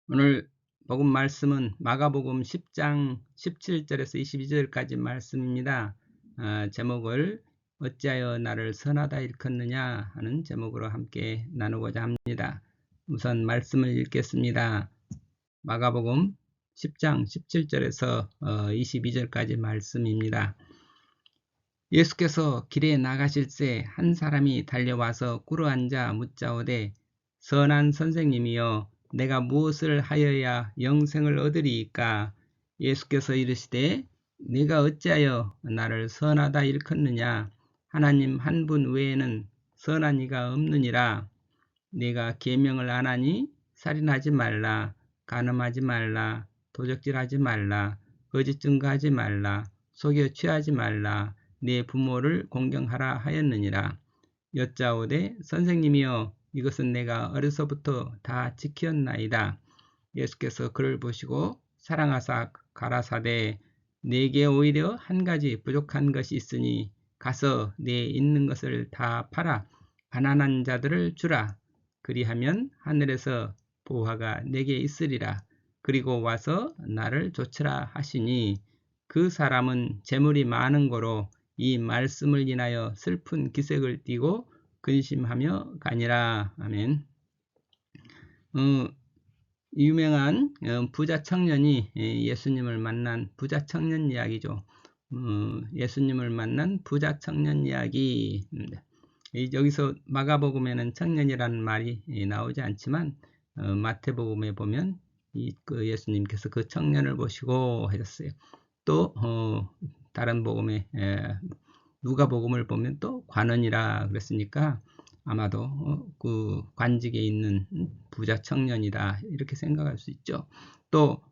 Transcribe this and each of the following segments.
오늘 복음 말씀은 마가복음 10장 17절에서 22절까지 말씀입니다. 제목을 어찌하여 나를 선하다 일컫느냐 하는 제목으로 함께 나누고자 합니다. 우선 말씀을 읽겠습니다. 마가복음 10장 17절에서 22절까지 말씀입니다. 예수께서 길에 나가실새 한 사람이 달려와서 꿇어앉아 묻자오되 선한 선생님이여 내가 무엇을 하여야 영생을 얻으리이까? 예수께서 이르시되 네가 어찌하여 나를 선하다 일컫느냐? 하나님 한 분 외에는 선한 이가 없느니라. 네가 계명을 안 하니 살인하지 말라, 간음하지 말라, 도적질하지 말라, 거짓 증거하지 말라, 속여 취하지 말라, 네 부모를 공경하라 하였느니라. 여짜오되 선생님이여 이것은 내가 어려서부터 다 지켰나이다. 예수께서 그를 보시고 사랑하사 가라사대 네게 오히려 한 가지 부족한 것이 있으니 가서 네 있는 것을 다 팔아 가난한 자들을 주라. 그리하면 하늘에서 보화가 내게 있으리라. 그리고 와서 나를 좇으라 하시니 그 사람은 재물이 많은 고로 이 말씀을 인하여 슬픈 기색을 띠고 근심하며 가니라. 아멘. 유명한 부자 청년이 예수님을 만난 부자 청년 이야기죠. 예수님을 만난 부자 청년 이야기입니다. 여기서 마가복음에는 청년이라는 말이 나오지 않지만 마태복음에 보면 예수님께서 그 청년을 보시고 하셨어요. 또 다른 복음에 누가복음을 보면 또 관원이라 그랬으니까 아마도 그 관직에 있는 부자 청년이다 이렇게 생각할 수 있죠. 또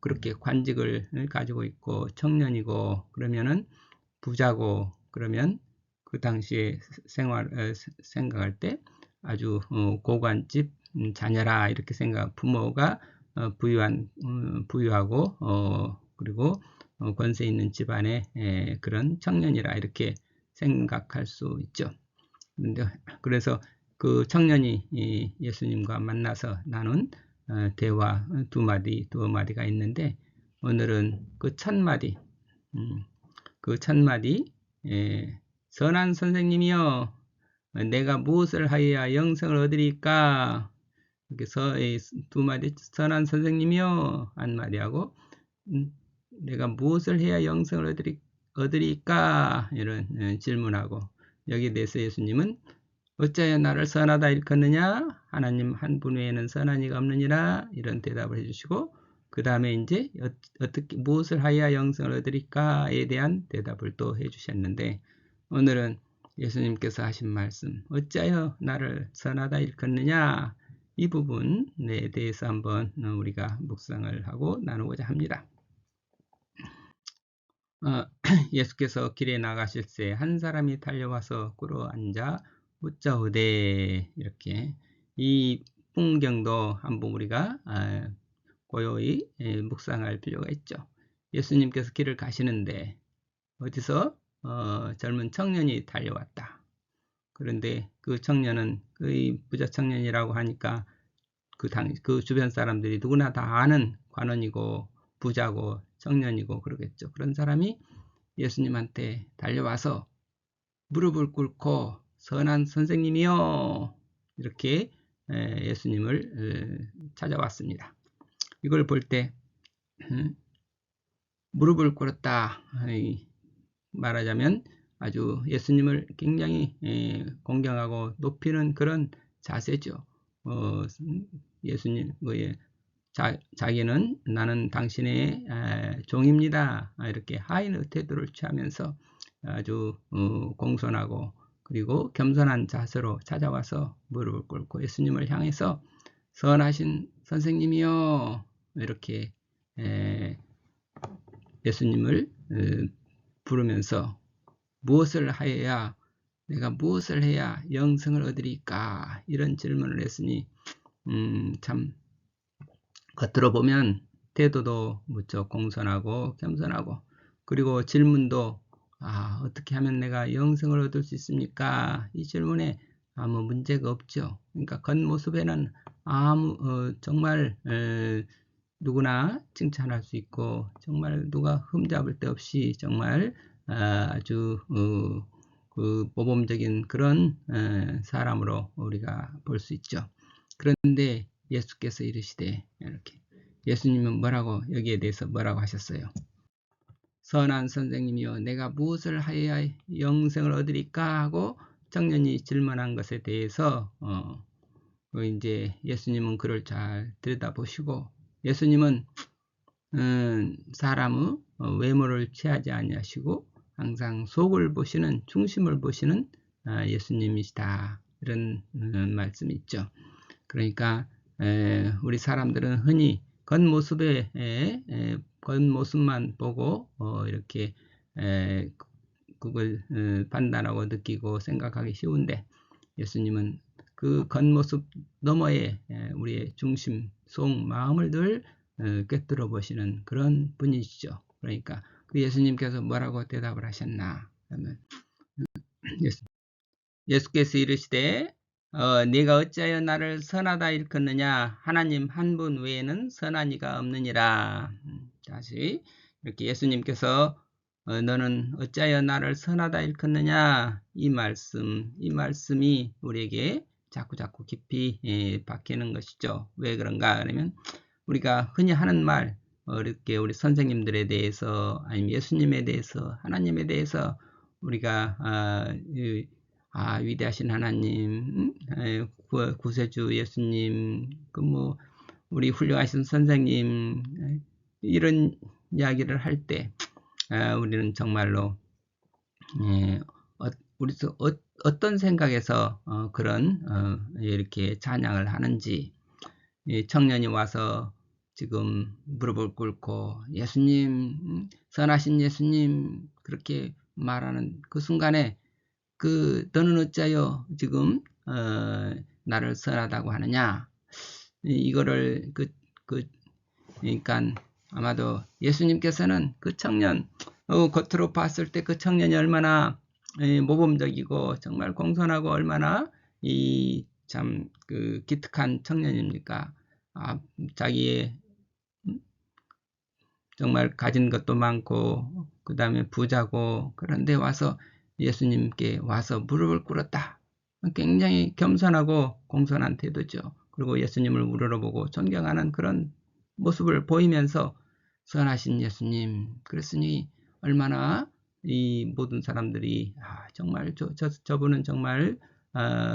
그렇게 관직을 가지고 있고 청년이고 그러면은 부자고 그러면 그 당시에 생각할 때 아주 고관집 자녀라 이렇게 생각. 부모가 부유하고 그리고 권세 있는 집안의 그런 청년이라 이렇게 생각할 수 있죠. 그래서 그 청년이 예수님과 만나서 나눈 대화 두 마디가 있는데 오늘은 그 첫 마디, 선한 선생님이여 내가 무엇을 하여야 영생을 얻으리까? 이렇게 두 마디 선한 선생님이여 한 마디하고 내가 무엇을 해야 영생을 얻으리까? 이런 질문하고 여기에 대해서 예수님은 어찌하여 나를 선하다 일컫느냐? 하나님 한 분 외에는 선한 이가 없느니라 이런 대답을 해주시고 그 다음에 이제 어떻게 무엇을 하여야 영생을 얻으리까에 대한 대답을 또 해주셨는데 오늘은 예수님께서 하신 말씀 어찌하여 나를 선하다 일컫느냐? 이 부분에 대해서 한번 우리가 묵상을 하고 나누고자 합니다. 예수께서 길에 나가실새 한 사람이 달려와서 꿇어앉아 묻자오되 이렇게 이 풍경도 한번 우리가 고요히 묵상할 필요가 있죠. 예수님께서 길을 가시는데 어디서 젊은 청년이 달려왔다. 그런데 그 청년은 그 부자 청년이라고 하니까 그 주변 사람들이 누구나 다 아는 관원이고 부자고 청년이고 그러겠죠. 그런 사람이 예수님한테 달려와서 무릎을 꿇고 선한 선생님이요 이렇게 예수님을 찾아왔습니다. 이걸 볼 때 무릎을 꿇었다 말하자면 아주 예수님을 굉장히 공경하고 높이는 그런 자세죠. 예수님 자기는 나는 당신의 종입니다. 이렇게 하인의 태도를 취하면서 아주 공손하고 그리고 겸손한 자세로 찾아와서 무릎을 꿇고 예수님을 향해서 선하신 선생님이요 이렇게 예수님을 부르면서 내가 무엇을 해야 영생을 얻으리까 이런 질문을 했으니 참 겉으로 보면 태도도 무척 공손하고 겸손하고 그리고 질문도 어떻게 하면 내가 영생을 얻을 수 있습니까? 이 질문에 아무 문제가 없죠. 그러니까 겉모습에는 정말 누구나 칭찬할 수 있고 정말 누가 흠잡을 데 없이 정말 아주 그 모범적인 그런 사람으로 우리가 볼 수 있죠. 그런데 예수께서 이르시되 이렇게 예수님은 뭐라고 여기에 대해서 뭐라고 하셨어요? 선한 선생님이여 내가 무엇을 하여야 영생을 얻으리까 하고 청년이 질문한 것에 대해서 이제 예수님은 그를 잘 들여다보시고 예수님은 사람의 외모를 취하지 아니하시고 항상 속을 보시는 중심을 보시는 예수님이시다 이런 말씀이 있죠. 그러니까 우리 사람들은 흔히 겉모습만 보고 이렇게 그걸 판단하고 느끼고 생각하기 쉬운데 예수님은 그 겉모습 너머에 우리의 중심, 속, 마음을 늘 꿰뚫어 보시는 그런 분이시죠. 그러니까 그 예수님께서 뭐라고 대답을 하셨나 하면 예수께서 이르시되 네가 어찌하여 나를 선하다 일컫느냐 하나님 한 분 외에는 선한 이가 없느니라. 다시 이렇게 예수님께서 너는 어찌하여 나를 선하다 일컫느냐 이 말씀이 우리에게 자꾸 깊이 박히는 것이죠. 왜 그런가 그러면 우리가 흔히 하는 말 이렇게 우리 선생님들에 대해서 아니면 예수님에 대해서 하나님에 대해서 우리가 위대하신 하나님, 구세주 예수님, 우리 훌륭하신 선생님, 이런 이야기를 할 때, 우리는 정말로, 어떤 생각에서, 이렇게 찬양을 하는지, 청년이 와서 지금 무릎을 꿇고, 예수님, 선하신 예수님, 그렇게 말하는 그 순간에, 너는 어찌하여 지금 나를 선하다고 하느냐 이거를 그러니까 아마도 예수님께서는 그 청년 겉으로 봤을 때 그 청년이 얼마나 모범적이고 정말 공손하고 얼마나 참 기특한 청년입니까? 자기의 정말 가진 것도 많고 그 다음에 부자고 그런데 와서 예수님께 와서 무릎을 꿇었다. 굉장히 겸손하고 공손한 태도죠. 그리고 예수님을 우러러보고 존경하는 그런 모습을 보이면서 선하신 예수님 그랬으니 얼마나 이 모든 사람들이 정말 저분은 정말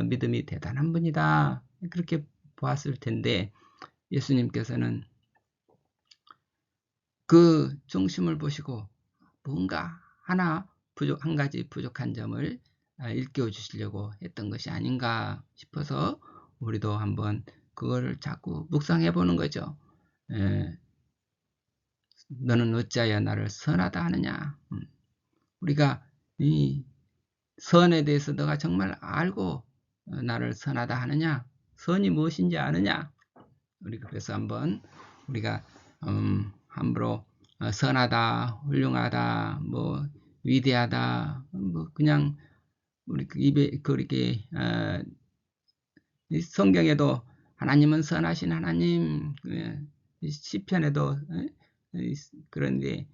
믿음이 대단한 분이다 그렇게 보았을 텐데 예수님께서는 그 중심을 보시고 뭔가 한 가지 부족한 점을 일깨워 주시려고 했던 것이 아닌가 싶어서 우리도 한번 그거를 자꾸 묵상해 보는 거죠. 너는 어찌하여 나를 선하다 하느냐. 우리가 이 선에 대해서 너가 정말 알고 나를 선하다 하느냐. 선이 무엇인지 아느냐. 우리가 그래서 한번 우리가 함부로 선하다, 훌륭하다, 위대하다, 그냥 우리 입에 그렇게 성경에도 하나님은 선하신 하나님, 시편에도 그런데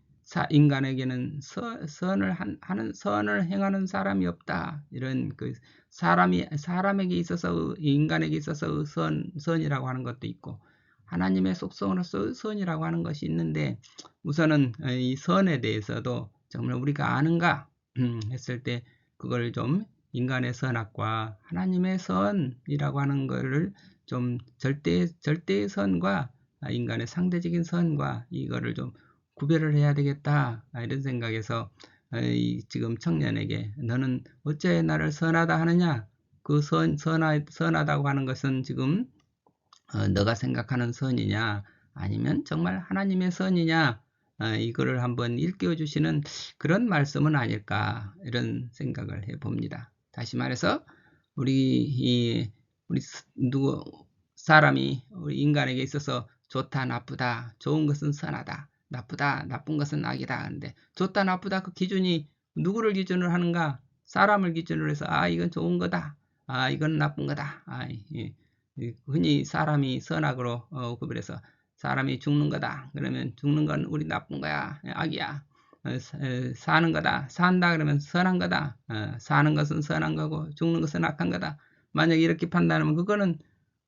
인간에게는 선을 행하는 사람이 없다. 이런 사람에게 있어서 인간에게 있어서 선이라고 하는 것도 있고. 하나님의 속성으로서 선이라고 하는 것이 있는데 우선은 이 선에 대해서도 정말 우리가 아는가 했을 때 그걸 좀 인간의 선악과 하나님의 선이라고 하는 것을 좀 절대의 선과 인간의 상대적인 선과 이거를 좀 구별을 해야 되겠다 이런 생각에서 지금 청년에게 너는 어찌하여 나를 선하다 하느냐 그 선하다고 하는 것은 지금 너가 생각하는 선이냐 아니면 정말 하나님의 선이냐 이거를 한번 일깨워 주시는 그런 말씀은 아닐까 이런 생각을 해봅니다. 다시 말해서 우리 사람이 우리 인간에게 있어서 좋다 나쁘다 좋은 것은 선하다 나쁘다 나쁜 것은 악이다 하는데 좋다 나쁘다 그 기준이 누구를 기준으로 하는가 사람을 기준으로 해서 이건 좋은 거다 이건 나쁜 거다 흔히 사람이 선악으로 구별해서 사람이 죽는 거다. 그러면 죽는 건 우리 나쁜 거야. 악이야. 사는 거다. 산다 그러면 선한 거다. 사는 것은 선한 거고 죽는 것은 악한 거다. 만약 이렇게 판단하면 그거는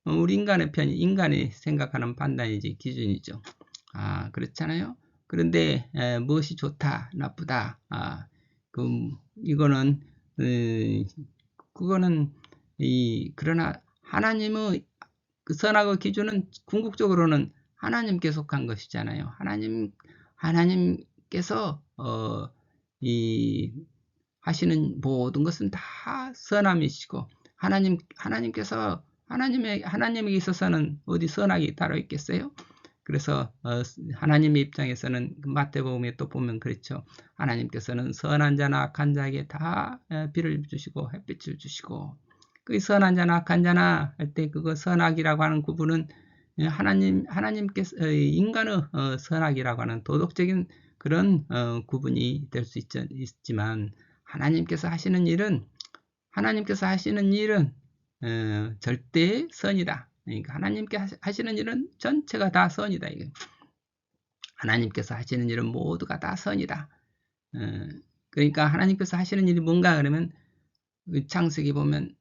우리 인간의 편이 인간이 생각하는 판단이지 기준이죠. 그렇잖아요. 그런데 무엇이 좋다, 나쁘다. 이거는 그거는 그러나 하나님의 그 선악의 기준은 궁극적으로는 하나님께 속한 것이잖아요. 하나님께서 하시는 모든 것은 다 선함이시고 하나님께서 하나님에게 있어서는 어디 선악이 따로 있겠어요? 그래서 하나님의 입장에서는 마태복음에 또 보면 그렇죠. 하나님께서는 선한 자나 악한 자에게 다 비를 주시고 햇빛을 주시고 그 선한 자나 악한 자나 할 때 그거 선악이라고 하는 구분은 하나님께서 인간의 선악이라고 하는 도덕적인 그런 구분이 될 수 있지만 하나님께서 하시는 일은 절대 선이다. 그러니까 하나님께 하시는 일은 전체가 다 선이다. 하나님께서 하시는 일은 모두가 다 선이다. 그러니까 하나님께서 하시는 일이 뭔가 그러면 창세기 보면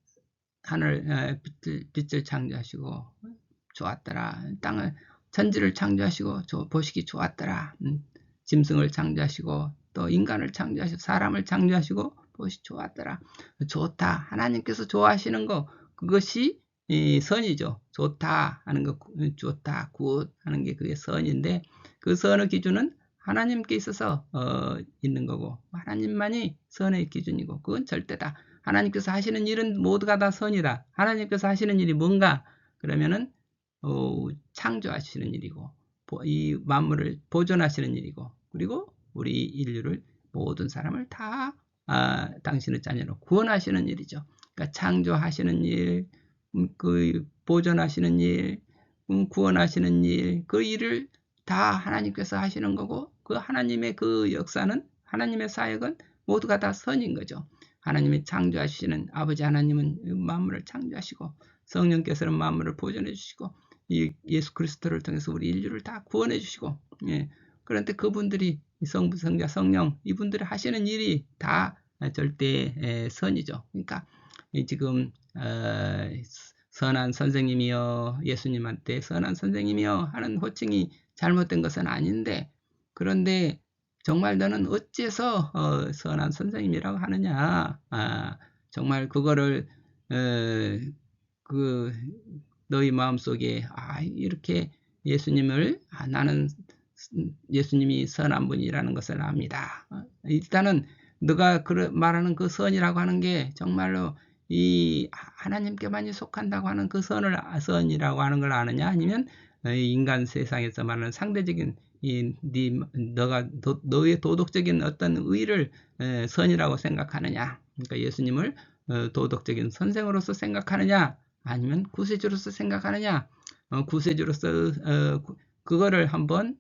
하늘 빛을 창조하시고 좋았더라. 땅을 천지를 창조하시고 보시기 좋았더라. 짐승을 창조하시고 또 인간을 창조하시고 사람을 창조하시고 보시 좋았더라. 좋다. 하나님께서 좋아하시는 거 그것이 선이죠. 좋다 하는 거 좋다 굿 하는 게 그게 선인데 그 선의 기준은 하나님께 있어서 있는 거고 하나님만이 선의 기준이고 그건 절대다. 하나님께서 하시는 일은 모두가 다 선이다. 하나님께서 하시는 일이 뭔가 그러면은 창조하시는 일이고 이 만물을 보존하시는 일이고 그리고 우리 인류를 모든 사람을 다 당신의 자녀로 구원하시는 일이죠. 그러니까 창조하시는 일, 그 보존하시는 일, 구원하시는 일, 그 일을 다 하나님께서 하시는 거고 그 하나님의 그 역사는 하나님의 사역은 모두가 다 선인 거죠. 하나님이 창조하시는 아버지 하나님은 만물을 창조하시고 성령께서는 만물을 보존해 주시고 이 예수 그리스도를 통해서 우리 인류를 다 구원해 주시고 그런데 그분들이 성부 성자 성령 이분들이 하시는 일이 다 절대 선이죠. 그러니까 지금 선한 선생님이여 예수님한테 선한 선생님이여 하는 호칭이 잘못된 것은 아닌데 그런데 정말 너는 어째서 선한 선생님이라고 하느냐? 정말 그거를 너희 마음속에 이렇게 예수님을 나는 예수님이 선한 분이라는 것을 압니다. 일단은 너가 말하는 그 선이라고 하는 게 정말로 이 하나님께만이 속한다고 하는 그 선이라고 하는 걸 아느냐? 아니면 인간 세상에서 말하는 상대적인 너의 도덕적인 어떤 의를 선이라고 생각하느냐? 그러니까 예수님을 도덕적인 선생으로서 생각하느냐? 아니면 구세주로서 생각하느냐? 구세주로서 그거를 한번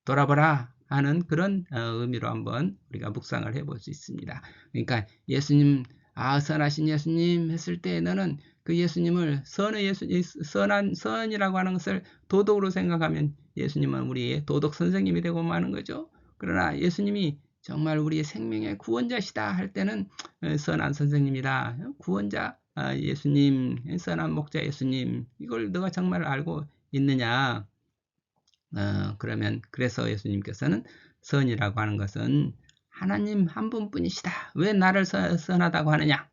돌아보라 하는 그런 의미로 한번 우리가 묵상을 해볼 수 있습니다. 그러니까 예수님, 선하신 예수님 했을 때 너는 그 예수님을 선이라고 하는 것을 도덕으로 생각하면 예수님은 우리의 도덕 선생님이 되고 마는 거죠. 그러나 예수님이 정말 우리의 생명의 구원자시다 할 때는 선한 선생님이다. 구원자 예수님, 선한 목자 예수님 이걸 너가 정말 알고 있느냐? 그러면 그래서 예수님께서는 선이라고 하는 것은 하나님 한 분뿐이시다. 왜 나를 선하다고 하느냐?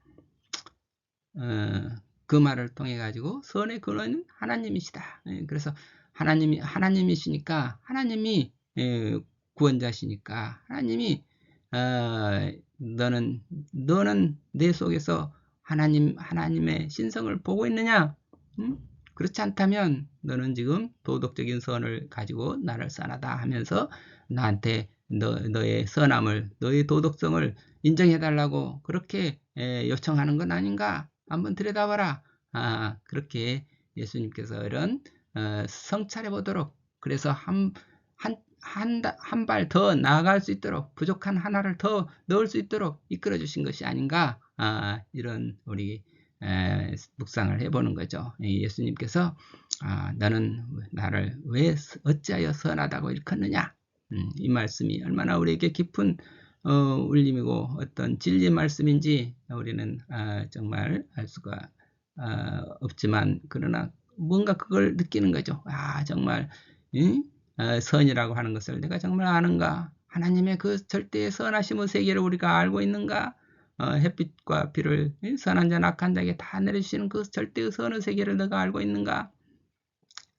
그 말을 통해 가지고 선의 근원은 하나님이시다. 그래서 하나님이시니까 하나님이 구원자시니까 하나님이 너는 내 속에서 하나님의 신성을 보고 있느냐? 그렇지 않다면 너는 지금 도덕적인 선을 가지고 나를 선하다 하면서 나한테 너의 선함을 너의 도덕성을 인정해달라고 그렇게 요청하는 건 아닌가? 한번 들여다봐라. 그렇게 예수님께서 이런 성찰해 보도록 그래서 한 발 더 나아갈 수 있도록 부족한 하나를 더 넣을 수 있도록 이끌어 주신 것이 아닌가? 이런 우리 묵상을 해보는 거죠. 예수님께서 너는 나를 왜 어찌하여 선하다고 일컫느냐? 이 말씀이 얼마나 우리에게 깊은 울림이고 어떤 진리 말씀인지 우리는 정말 알 수가 없지만, 그러나 뭔가 그걸 느끼는 거죠. 정말 선이라고 하는 것을 내가 정말 아는가? 하나님의 그 절대의 선하심의 세계를 우리가 알고 있는가? 햇빛과 비를 선한 자 악한 자에게 다 내려주시는 그 절대의 선의 세계를 내가 알고 있는가?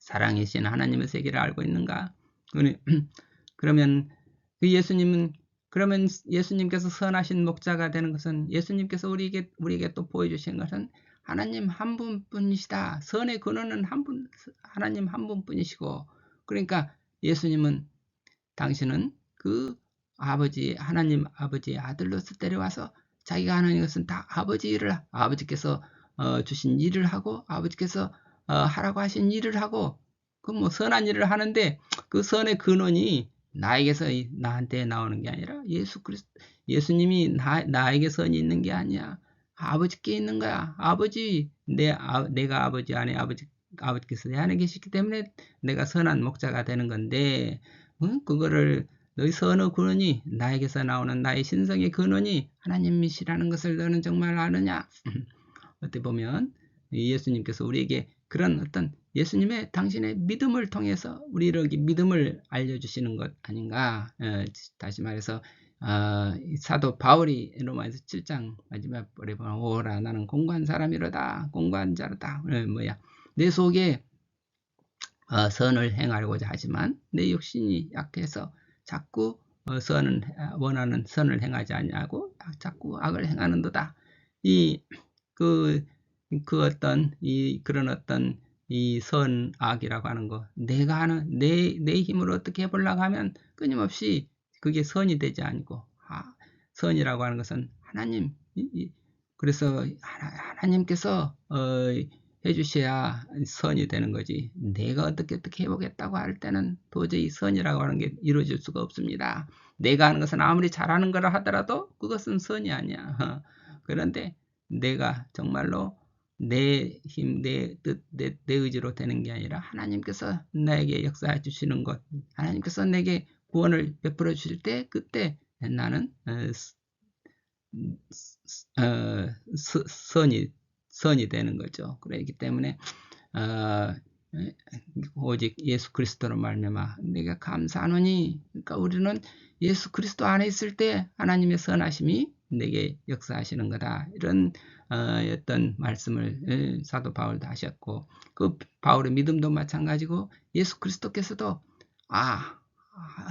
사랑이신 하나님의 세계를 알고 있는가? 그러면 그 그러면 예수님께서 선하신 목자가 되는 것은, 예수님께서 우리에게 또 보여주시는 것은 하나님 한 분뿐이시다. 선의 근원은 하나님 한 분뿐이시고, 그러니까 예수님은, 당신은 그 하나님 아버지의 아들로서 데려와서 자기가 하는 것은 다 아버지께서 주신 일을 하고, 아버지께서 하라고 하신 일을 하고, 그 뭐 선한 일을 하는데, 그 선의 근원이 나에게서 나한테 나오는 게 아니라 예수님이 나에게 선이 있는 게 아니야. 아버지께 있는 거야. 내가 아버지 안에 아버지께서 내 안에 계시기 때문에 내가 선한 목자가 되는 건데, 그거를 너희 선의 근원이, 나에게서 나오는 나의 신성의 근원이 하나님이시라는 것을 너는 정말 아느냐? 어떻게 보면 예수님께서 우리에게 그런 어떤 예수님의 당신의 믿음을 통해서 우리에게 믿음을 알려주시는 것 아닌가? 다시 말해서 사도 바울이 로마에서 7장 마지막 절에 보면, 오라 나는 공고한 사람이로다, 공고한 자로다. 내 속에 선을 행하려고자 하지만 내 욕심이 약해서 자꾸 원하는 선을 행하지 않냐고 자꾸 악을 행하는도다. 그런 어떤 이 선악이라고 하는 거, 내가 하는 내 힘으로 어떻게 해보려고 하면 끊임없이 그게 선이 되지 않고, 선이라고 하는 것은 하나님, 그래서 하나님께서 해주셔야 선이 되는 거지, 내가 어떻게 해보겠다고 할 때는 도저히 선이라고 하는 게 이루어질 수가 없습니다. 내가 하는 것은 아무리 잘하는 거라 하더라도 그것은 선이 아니야. 그런데 내가 정말로 내 힘, 내 뜻, 내 의지로 되는 게 아니라 하나님께서 나에게 역사해 주시는 것, 하나님께서 내게 구원을 베풀어 주실 때, 그때 나는 선이 되는 거죠. 그렇기 때문에 오직 예수 그리스도로 말미암아 내가 감사하노니, 그러니까 우리는 예수 그리스도 안에 있을 때 하나님의 선하심이 내게 역사하시는 거다. 이런 어떤 말씀을 사도 바울도 하셨고, 그 바울의 믿음도 마찬가지고, 예수 그리스도께서도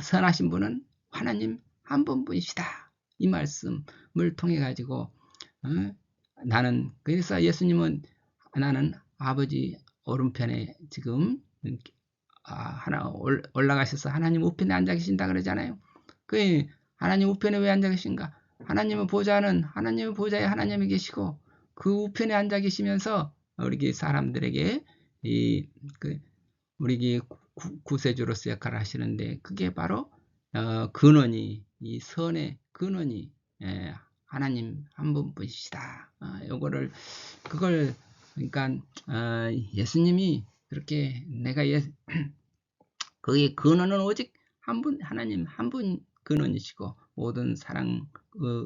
선하신 분은 하나님 한 분뿐이시다, 이 말씀을 통해 가지고 그래서 예수님은 나는 아버지 오른편에 지금 올라가셔서 하나님 우편에 앉아 계신다 그러잖아요. 그 하나님 우편에 왜 앉아 계신가? 하나님의 보좌에 하나님이 계시고, 그 우편에 앉아 계시면서 우리 사람들에게 우리 구세주로서 역할을 하시는데, 그게 바로 근원이, 이 선의 근원이 하나님 한 분뿐이시다. 그러니까 예수님이 그렇게 그의 근원은 오직 하나님 한 분 근원이시고, 모든 사랑,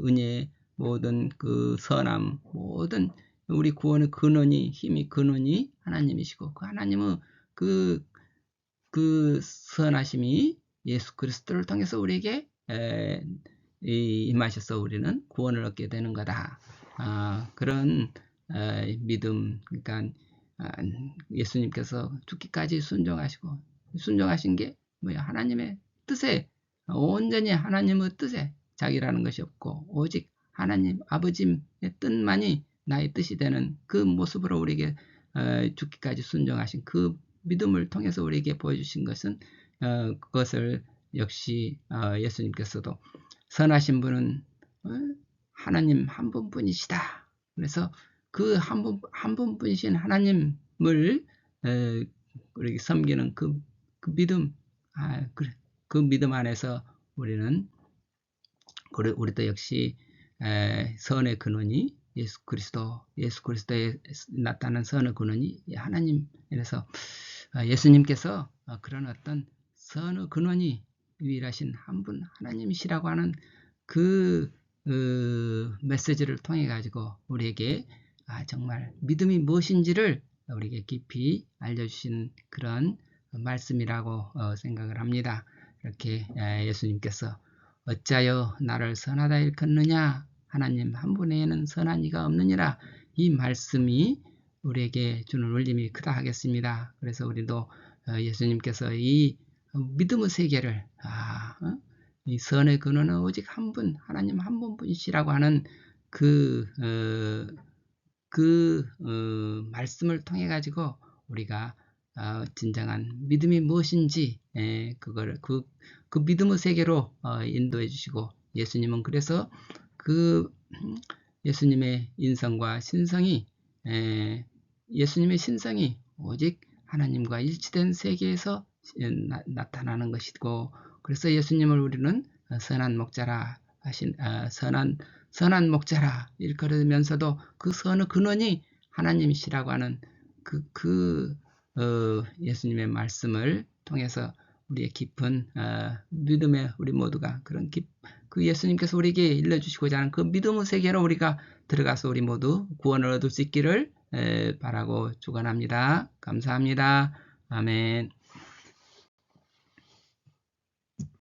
은혜, 모든 그 선함, 모든 우리 구원의 근원이, 힘이 근원이 하나님이시고, 그 하나님의 그 선하심이 예수 그리스도를 통해서 우리에게 임하셔서 우리는 구원을 얻게 되는 거다. 그런 믿음, 그러니까 예수님께서 죽기까지 순종하신 게 뭐야? 하나님의 뜻에, 온전히 하나님의 뜻에 자기라는 것이 없고, 오직 하나님 아버지의 뜻만이 나의 뜻이 되는 그 모습으로 우리에게 죽기까지 순종하신 그 믿음을 통해서 우리에게 보여주신 것은, 그것을 역시 예수님께서도 선하신 분은 하나님 한 분뿐이시다. 그래서 그 한 분뿐이신 하나님을 우리 섬기는 그 믿음, 그 믿음 안에서 우리도 역시 선의 근원이 예수 그리스도에 나타난 선의 근원이 하나님. 그래서 예수님께서 그런 어떤 선의 근원이 유일하신 한 분 하나님이시라고 하는 그 메시지를 통해 가지고 우리에게 정말 믿음이 무엇인지를 우리에게 깊이 알려주신 그런 말씀이라고 생각을 합니다. 이렇게 예수님께서 어찌하여 나를 선하다 일컫느냐, 하나님 한 분 외에는 선한 이가 없느니라, 이 말씀이 우리에게 주는 울림이 크다 하겠습니다. 그래서 우리도 예수님께서 이 믿음의 세계를 이 선의 근원은 오직 한 분, 하나님 한 분뿐이시라고 하는 말씀을 통해 가지고 우리가 진정한 믿음이 무엇인지 그거를 그 믿음의 세계로 인도해 주시고, 예수님은 그래서 그 예수님의 인성과 신성이 예수님의 신성이 오직 하나님과 일치된 세계에서 나타나는 것이고, 그래서 예수님을 우리는 선한 목자라 하신 선한 목자라 일컬으면서도 그 선의 근원이 하나님이시라고 하는 예수님의 말씀을 통해서 우리의 깊은 믿음의 우리 모두가 그 예수님께서 우리에게 일러주시고자 하는 그 믿음의 세계로 우리가 들어가서 우리 모두 구원을 얻을 수 있기를 바라고 축원합니다. 감사합니다. 아멘.